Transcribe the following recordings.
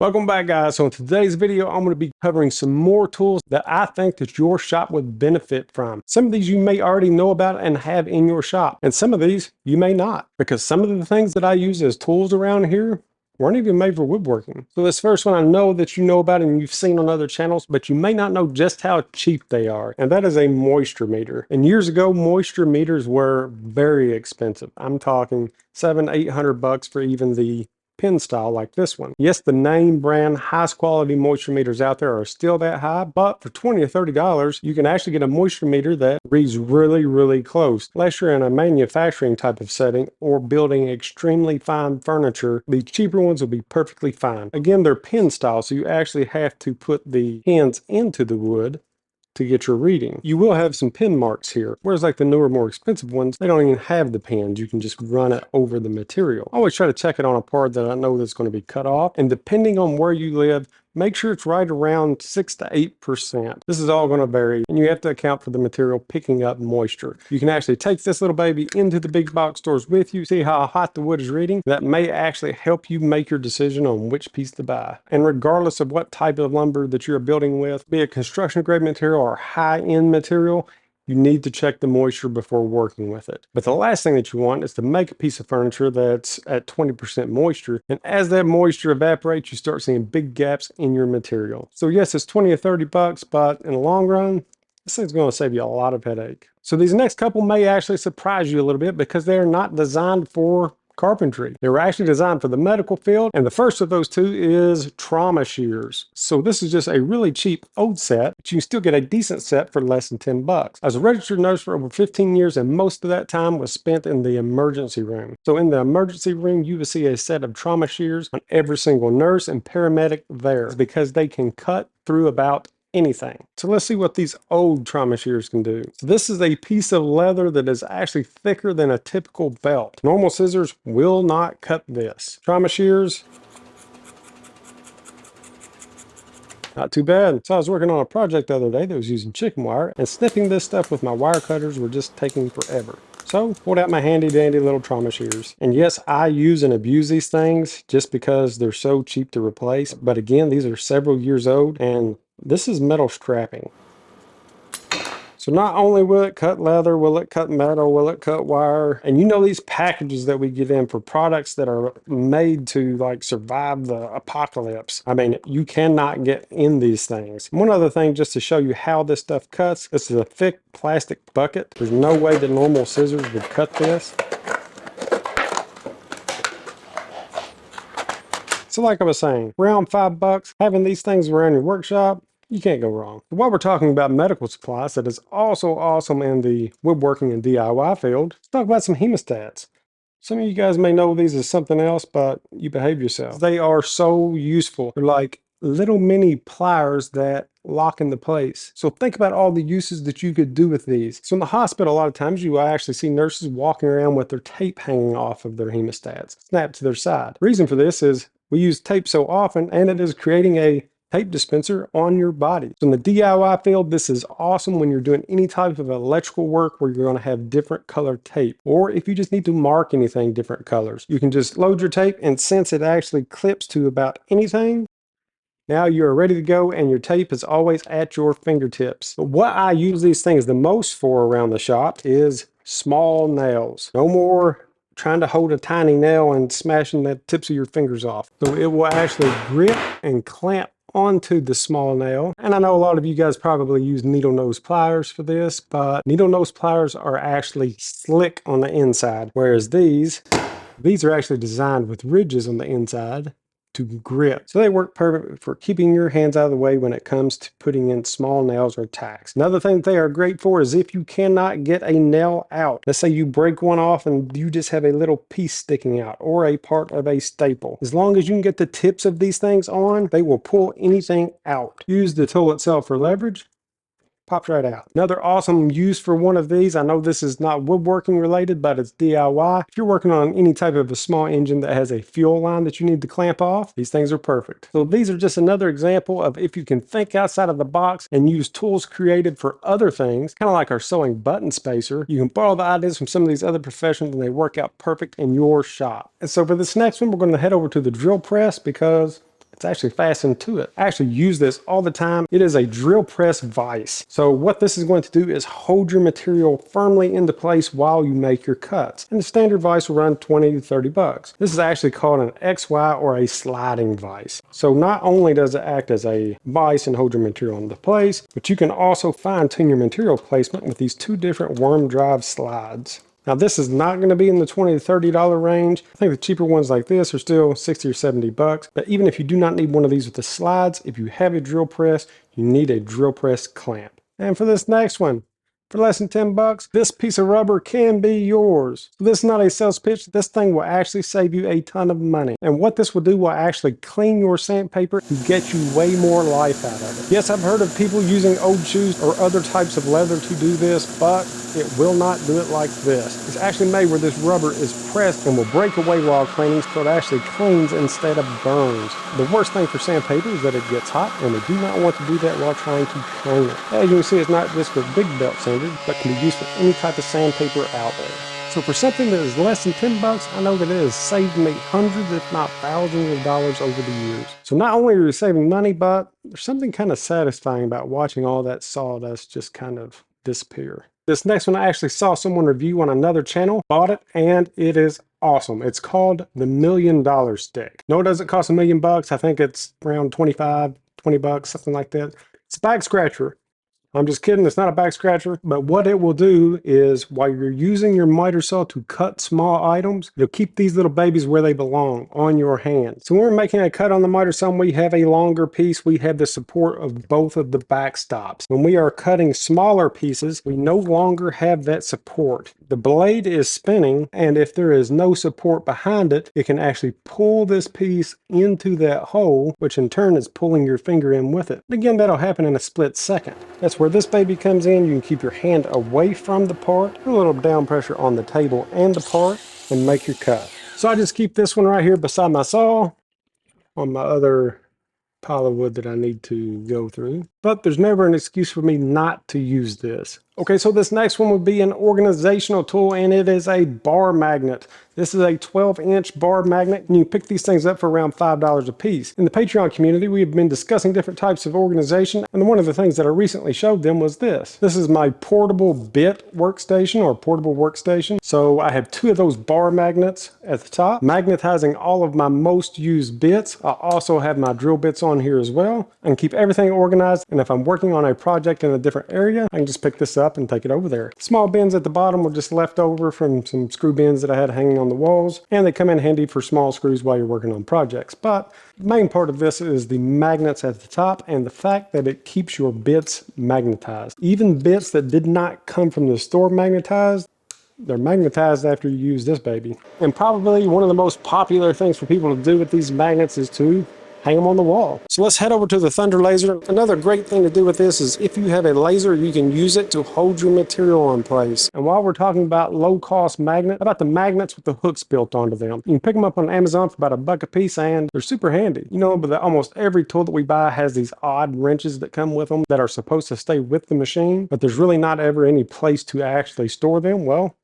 Welcome back, guys. So in today's video, I'm going to be covering some more tools that I think that your shop would benefit from. Some of these you may already know about and have in your shop, and some of these you may not, because some of the things that I use as tools around here weren't even made for woodworking. So this first one I know that you know about and you've seen on other channels, but you may not know just how cheap they are. And that is a moisture meter. And years ago, moisture meters were very expensive. I'm talking $700-800 for even the pin style like this one. Yes, the name brand highest quality moisture meters out there are still that high, but for $20 or $30, you can actually get a moisture meter that reads really close. Unless you're in a manufacturing type of setting or building extremely fine furniture, the cheaper ones will be perfectly fine. Again, they're pin style, so you actually have to put the pins into the wood to get your reading. You will have some pin marks here, whereas like the newer, more expensive ones, they don't even have the pins. You can just run it over the material. I always try to check it on a part that I know that's going to be cut off, and depending on where you live, make sure it's right around 6 to 8%. This is all going to vary, and you have to account for the material picking up moisture. You can actually take this little baby into the big box stores with you, see how hot the wood is reading. That may actually help you make your decision on which piece to buy. And regardless of what type of lumber that you're building with, be it construction grade material or high-end material, you need to check the moisture before working with it. But the last thing that you want is to make a piece of furniture that's at 20% moisture. And as that moisture evaporates, you start seeing big gaps in your material. So yes, it's 20 or 30 bucks, but in the long run, this thing's going to save you a lot of headache. So these next couple may actually surprise you a little bit because they're not designed for carpentry. They were actually designed for the medical field, and the first of those two is trauma shears. So this is just a really cheap old set, but you can still get a decent set for less than 10 bucks. I was a registered nurse for over 15 years, and most of that time was spent in the emergency room. So in the emergency room, you will see a set of trauma shears on every single nurse and paramedic there because they can cut through about anything. So let's see what these old trauma shears can do. So this is a piece of leather that is actually thicker than a typical belt. Normal scissors will not cut this. Trauma shears, not too bad. So I was working on a project the other day that was using chicken wire, and snipping this stuff with my wire cutters were just taking forever. So pulled out my handy dandy little trauma shears. And yes, I use and abuse these things just because they're so cheap to replace. But again, these are several years old, and this is metal strapping. So not only will it cut leather, will it cut metal, will it cut wire, and you know these packages that we get in for products that are made to like survive the apocalypse. I mean, you cannot get in these things. One other thing just to show you how this stuff cuts, this is a thick plastic bucket. There's no way that normal scissors would cut this. So like I was saying, around 5 bucks, having these things around your workshop, you can't go wrong. While we're talking about medical supplies that is also awesome in the woodworking and DIY field, let's talk about some hemostats. Some of you guys may know these as something else, but you behave yourself. They are so useful. They're like little mini pliers that lock into place. So think about all the uses that you could do with these. So in the hospital, a lot of times you actually see nurses walking around with their tape hanging off of their hemostats, snapped to their side. The reason for this is we use tape so often, and it is creating a tape dispenser on your body. So in the DIY field, this is awesome when you're doing any type of electrical work where you're going to have different color tape, or if you just need to mark anything different colors. You can just load your tape, and since it actually clips to about anything, now you're ready to go, and your tape is always at your fingertips. But what I use these things the most for around the shop is small nails. No more trying to hold a tiny nail and smashing the tips of your fingers off. So it will actually grip and clamp onto the small nail. And I know a lot of you guys probably use needle nose pliers for this, but needle nose pliers are actually slick on the inside, whereas these are actually designed with ridges on the inside to grip. So they work perfect for keeping your hands out of the way when it comes to putting in small nails or tacks. Another thing that they are great for is if you cannot get a nail out. Let's say you break one off and you just have a little piece sticking out or a part of a staple. As long as you can get the tips of these things on, they will pull anything out. Use the tool itself for leverage. Pops right out. Another awesome use for one of these, I know this is not woodworking related, but it's DIY. If you're working on any type of a small engine that has a fuel line that you need to clamp off, these things are perfect. So these are just another example of if you can think outside of the box and use tools created for other things, kind of like our sewing button spacer, you can borrow the ideas from some of these other professionals and they work out perfect in your shop. And so for this next one, we're going to head over to the drill press because It's actually fastened to it. I actually use this all the time. It is a drill press vise. So what this is going to do is hold your material firmly into place while you make your cuts. And the standard vise will run 20 to 30 bucks. This is actually called an XY or a sliding vise. So not only does it act as a vise and hold your material into place, but you can also fine tune your material placement with these two different worm drive slides. Now this is not going to be in the $20 to $30 range. I think the cheaper ones like this are still 60 or 70 bucks. But even if you do not need one of these with the slides, if you have a drill press, you need a drill press clamp. And for this next one, for less than 10 bucks, this piece of rubber can be yours. So this is not a sales pitch. This thing will actually save you a ton of money. And what this will do will actually clean your sandpaper and get you way more life out of it. Yes, I've heard of people using old shoes or other types of leather to do this, but it will not do it like this. It's actually made where this rubber is pressed and will break away while cleaning, so it actually cleans instead of burns. The worst thing for sandpaper is that it gets hot, and we do not want to do that while trying to clean it. As you can see, it's not just for big belt sanders, but can be used for any type of sandpaper out there. So for something that is less than 10 bucks, I know that it has saved me hundreds, if not thousands of dollars over the years. So not only are you saving money, but there's something kind of satisfying about watching all that sawdust just kind of disappear. This next one I actually saw someone review on another channel, bought it, and it is awesome. It's called the $1 Million Stick. No, it doesn't cost $1 million bucks. I think it's around 25, 20 bucks, something like that. It's a back scratcher. I'm just kidding, it's not a back scratcher, but what it will do is while you're using your miter saw to cut small items, it'll keep these little babies where they belong, on your hand. So when we're making a cut on the miter saw and we have a longer piece, we have the support of both of the back stops. When we are cutting smaller pieces, we no longer have that support. The blade is spinning, and if there is no support behind it, it can actually pull this piece into that hole, which in turn is pulling your finger in with it. Again, that'll happen in a split second. That's where this baby comes in. You can keep your hand away from the part, put a little down pressure on the table and the part, and make your cut. So I just keep this one right here beside my saw on my other pile of wood that I need to go through. But there's never an excuse for me not to use this. Okay, so this next one would be an organizational tool, and it is a bar magnet. This is a 12-inch bar magnet, and you pick these things up for around $5 a piece. In the Patreon community, we have been discussing different types of organization, and one of the things that I recently showed them was this. This is my portable bit workstation, or portable workstation. So I have two of those bar magnets at the top, magnetizing all of my most used bits. I also have my drill bits on here as well. I can keep everything organized, and if I'm working on a project in a different area, I can just pick this up and take it over there. Small bins at the bottom were just left over from some screw bins that I had hanging on the walls, and they come in handy for small screws while you're working on projects. But the main part of this is the magnets at the top and the fact that it keeps your bits magnetized. Even bits that did not come from the store magnetized, they're magnetized after you use this baby. And probably one of the most popular things for people to do with these magnets is to hang them on the wall. So let's head over to the Thunder laser. Another great thing to do with this is if you have a laser, you can use it to hold your material in place. And while we're talking about low-cost magnet, how about the magnets with the hooks built onto them? You can pick them up on Amazon for about $1 a piece, and they're super handy. You know, but almost every tool that we buy has these odd wrenches that come with them that are supposed to stay with the machine, but there's really not ever any place to actually store them. Well,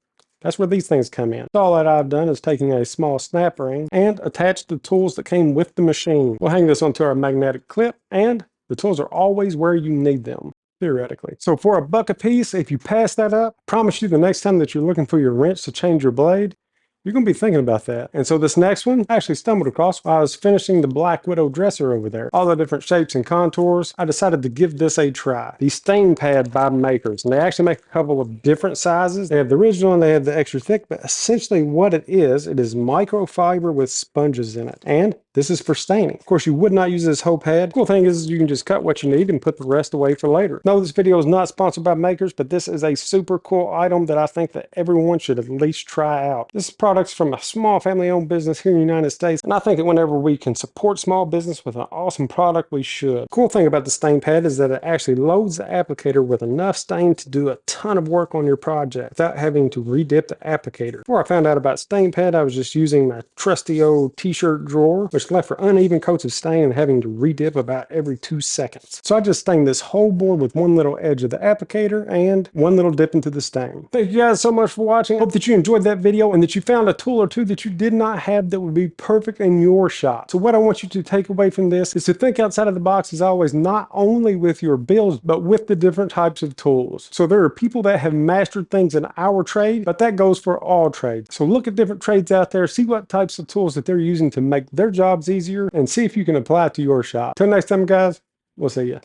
that's where these things come in. All that I've done is taking a small snap ring and attached the tools that came with the machine. We'll hang this onto our magnetic clip, and the tools are always where you need them, theoretically. So for $1 a piece, if you pass that up, I promise you the next time that you're looking for your wrench to change your blade, you're going to be thinking about that. And so this next one, I actually stumbled across while I was finishing the Black Widow dresser over there. All the different shapes and contours, I decided to give this a try. The stain pad by Makers, and they actually make a couple of different sizes. They have the original and they have the extra thick, but essentially what it is microfiber with sponges in it. And this is for staining. Of course, you would not use this whole pad. The cool thing is you can just cut what you need and put the rest away for later. No, this video is not sponsored by Makers, but this is a super cool item that I think that everyone should at least try out. This product's from a small family-owned business here in the United States, and I think that whenever we can support small business with an awesome product, we should. The cool thing about the stain pad is that it actually loads the applicator with enough stain to do a ton of work on your project without having to redip the applicator. Before I found out about stain pad, I was just using my trusty old t-shirt drawer, which just left for uneven coats of stain and having to re-dip about every 2 seconds. So I just stained this whole board with one little edge of the applicator and one little dip into the stain. Thank you guys so much for watching. Hope that you enjoyed that video and that you found a tool or two that you did not have that would be perfect in your shop. So what I want you to take away from this is to think outside of the box as always, not only with your builds, but with the different types of tools. So there are people that have mastered things in our trade, but that goes for all trades. So look at different trades out there, see what types of tools that they're using to make their jobs easier, and see if you can apply it to your shop. Till next time, guys, we'll see ya.